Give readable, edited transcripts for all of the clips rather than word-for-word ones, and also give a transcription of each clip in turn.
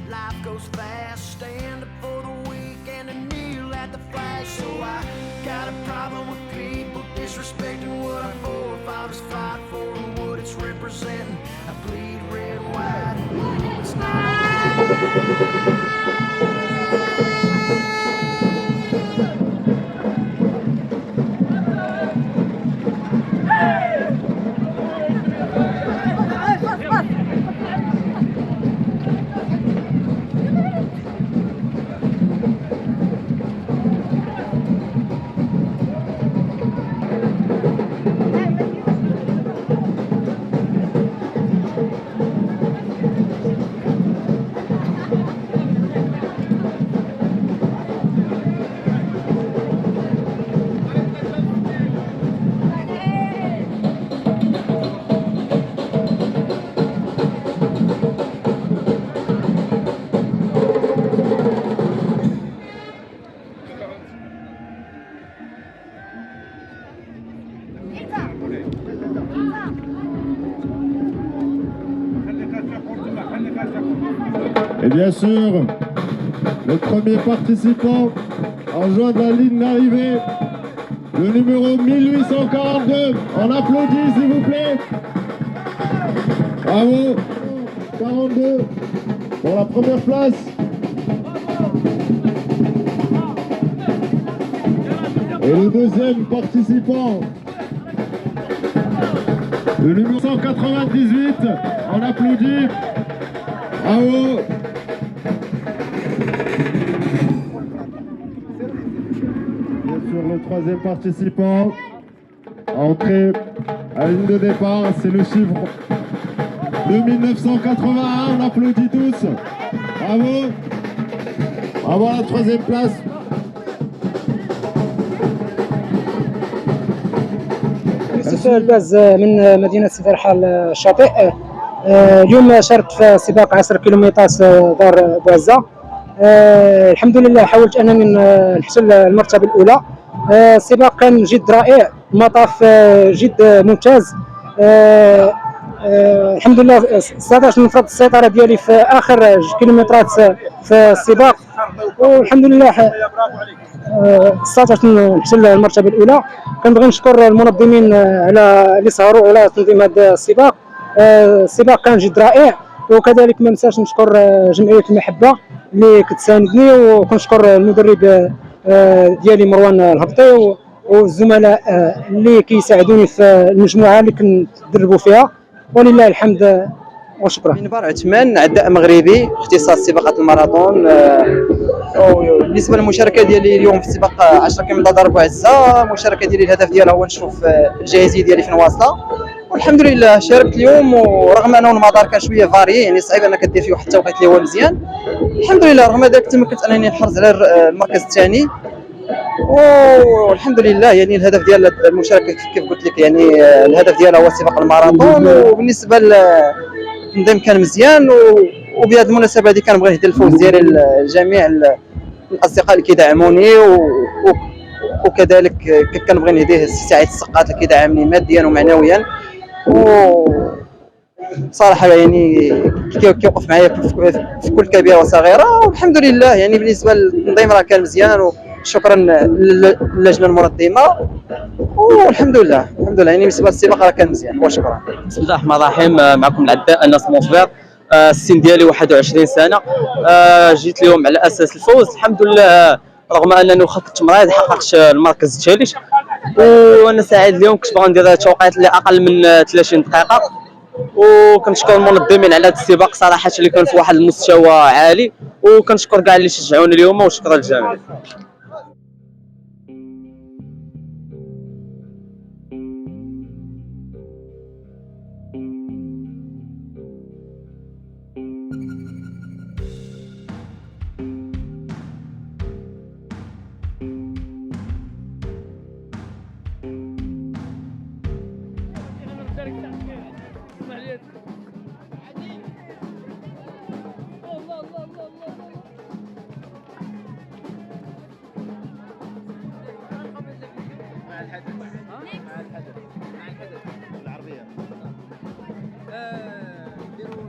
Life goes fast, stand up for the weak and to kneel at the flag. So I got a problem with people disrespecting what our forefathers fought for and what it's representing. I bleed red and white. It's Et bien sûr, le premier participant en joindre la ligne d'arrivée, le numéro 1842. On applaudit s'il vous plaît. Bravo. 42 pour la première place. Et le deuxième participant, le numéro 198. On applaudit. Bravo. Bien sûr, le troisième participant, entré à la ligne de départ, c'est le chiffre de 1981. On applaudit tous. Bravo. Bravo à la troisième place. يوسف الباز من مدينة سيدي رحال الشاطئ. اليوم شاركت في سباق 10 كيلومترات دار بوعزة. الحمد لله حاولت انني نحصل المرتبة الأولى. السباق كان جد رائع، المطاف جد ممتاز. الحمد لله استطعت نفرض السيطرة ديالي في آخر كيلومترات في السباق، والحمد لله استطعت نحصل المرتبة الأولى. كنبغي نشكر المنظمين على اللي سهروا على تنظيم هذا السباق. السباق كان جد رائع، وكذلك ما ننساش نشكر جمعية المحبة اللي كتساندني، وكنشكر المدرب ديالي مروان الهبطي والزملاء اللي كيساعدوني في المجموعة اللي كندربوا فيها، ولله الحمد وشكرا. منبر عثمان، عداء مغربي، اختصاص سباقات الماراثون. بالنسبه للمشاركه ديالي اليوم في سباق 10 كيلومتر ضرب عزه، المشاركه ديالي الهدف ديالها هو نشوف الجاهزيه ديالي فين واصله، والحمد لله شاركت اليوم. ورغم انه المدار كان شويه فاري، يعني صعيب انك دير فيه واحد التوقيت اللي هو مزيان، الحمد لله رغم ذلك تمكنت انني نحرز على المركز الثاني، والحمد لله. يعني الهدف ديال المشاركه كيف قلت لك، يعني الهدف ديالها هو سباق الماراثون، وبالنسبه التنظيم كان مزيان. وبهذه المناسبه هذه كنبغي نهدي الفوز ديالي لجميع الاصدقاء اللي كيدعموني، وكذلك كنبغي نهديه لسعيد السقاط اللي كيدعمني ماديا ومعنويا، صراحه يعني كيوقف معايا في كل كبيره وصغيره، والحمد لله. يعني بالنسبه للتنظيم راه كان مزيان، وشكرا للجنه المنظمه، والحمد لله الحمد لله. يعني بالنسبه للسباق راه كان مزيان، وشكرا. بسم الله الرحمن الرحيم. معكم العداء انس مصبر. السن ديالي 21 سنه. جيت اليوم على اساس الفوز، الحمد لله. رغم انني واخا كنت مريض حققت المركز الثالث، وانا سعيد اليوم. كنت باغي ندير توقيت اللي اقل من 30 دقيقه، وكنشكر المنظمين على هذا السباق صراحه اللي كان في واحد المستوى عالي، وكنشكر كاع اللي شجعوني اليوم، وشكرا للجميع. نديروا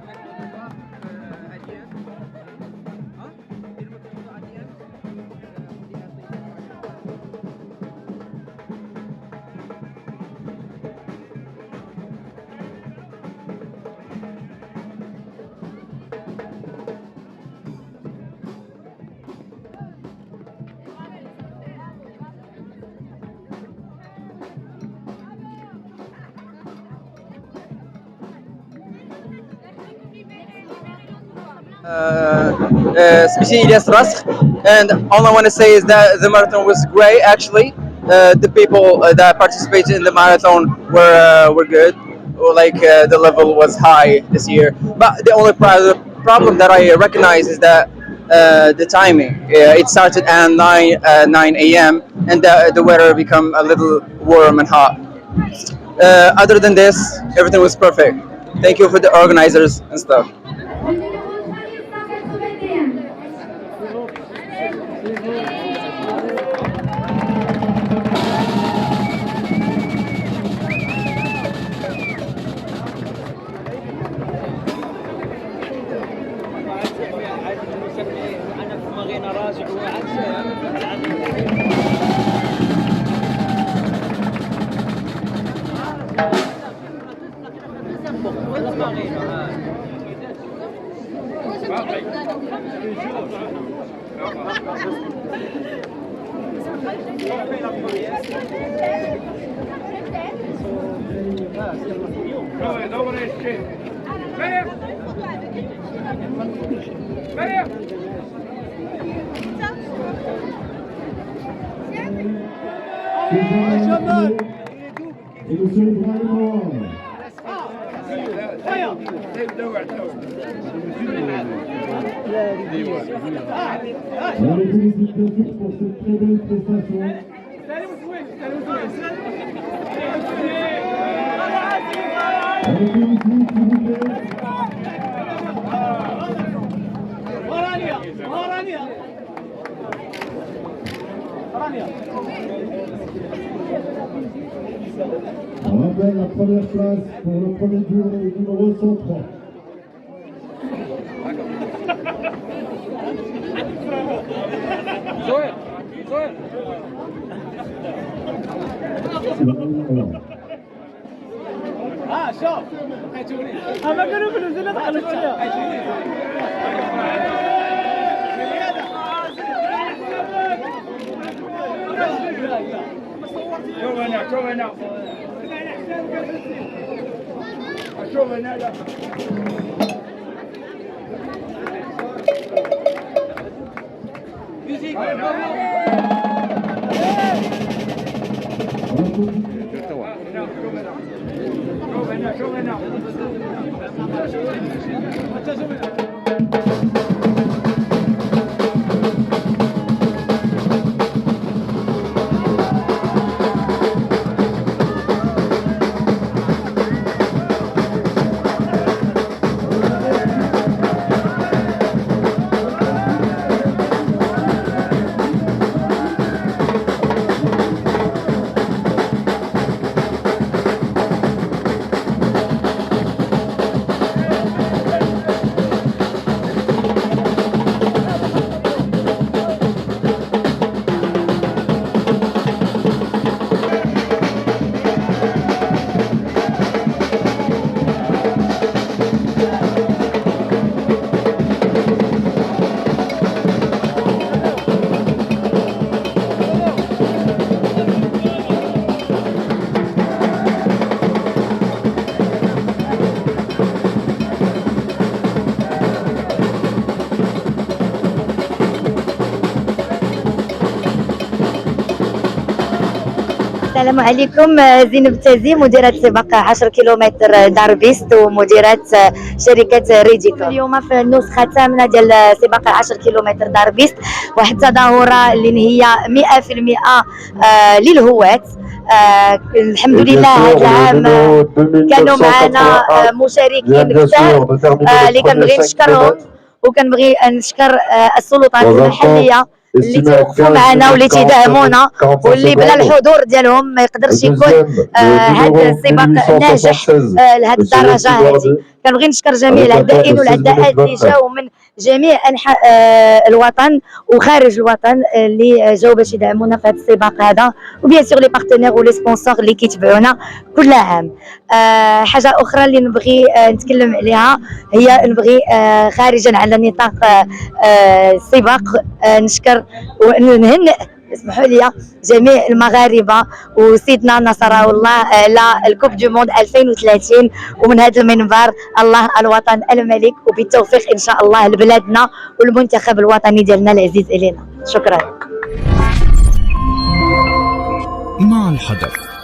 سميتي إلياس راسخ. And all I want to say is that the marathon was great actually. The people that participated in the marathon were good. Like the level was high this year. But the only problem that I recognize is that the timing. It started at 9 a.m. and the weather become a little warm and hot. Other than this, everything was perfect. Thank you for the organizers and stuff. Et monsieur Ibrahim. On les félicite bien sûr pour cette très belle prestation. On les félicite, s'il vous plaît. On rappelle la première place pour le premier tour numéro 103. شوف اما كانوا بنزل دخلوا شويه شوف هنا شوف هنا شوف هنا السلام عليكم. زينب تازي مديرة سباق 10 كيلومتر دار بيست ومديرة شركة ريديكو. اليوم في النسخة الثامنة ديال سباق 10 كيلومتر دار بيست، واحد التظاهرة اللي هي 100% للهواة. الحمد لله هذا العام كانوا معنا مشاركين كثار اللي كنبغي نشكرهم، وكنبغي نشكر السلطات المحلية اللي توقفوا معنا واللي تيدعمونا، واللي بلا الحضور ديالهم ما يقدرش يكون هذا السباق ناجح لهذه الدرجه هذه. كنبغي نشكر جميع العدائين والعداءات اللي جاوا من جميع انحاء الوطن وخارج الوطن اللي جاوا باش يدعمونا في هذا السباق هذا، وبيان سور لي بارتنير ولي سبونسور اللي كيتبعونا كل عام. حاجه اخرى اللي نبغي نتكلم عليها هي نبغي خارجا على نطاق السباق نشكر ونهنئ اسمحوا لي جميع المغاربه وسيدنا نصره الله على الكوب دو موند 2030. ومن هذا المنبر الله الوطن الملك، وبالتوفيق ان شاء الله لبلادنا والمنتخب الوطني ديالنا العزيز الينا. شكرا. مع الحدث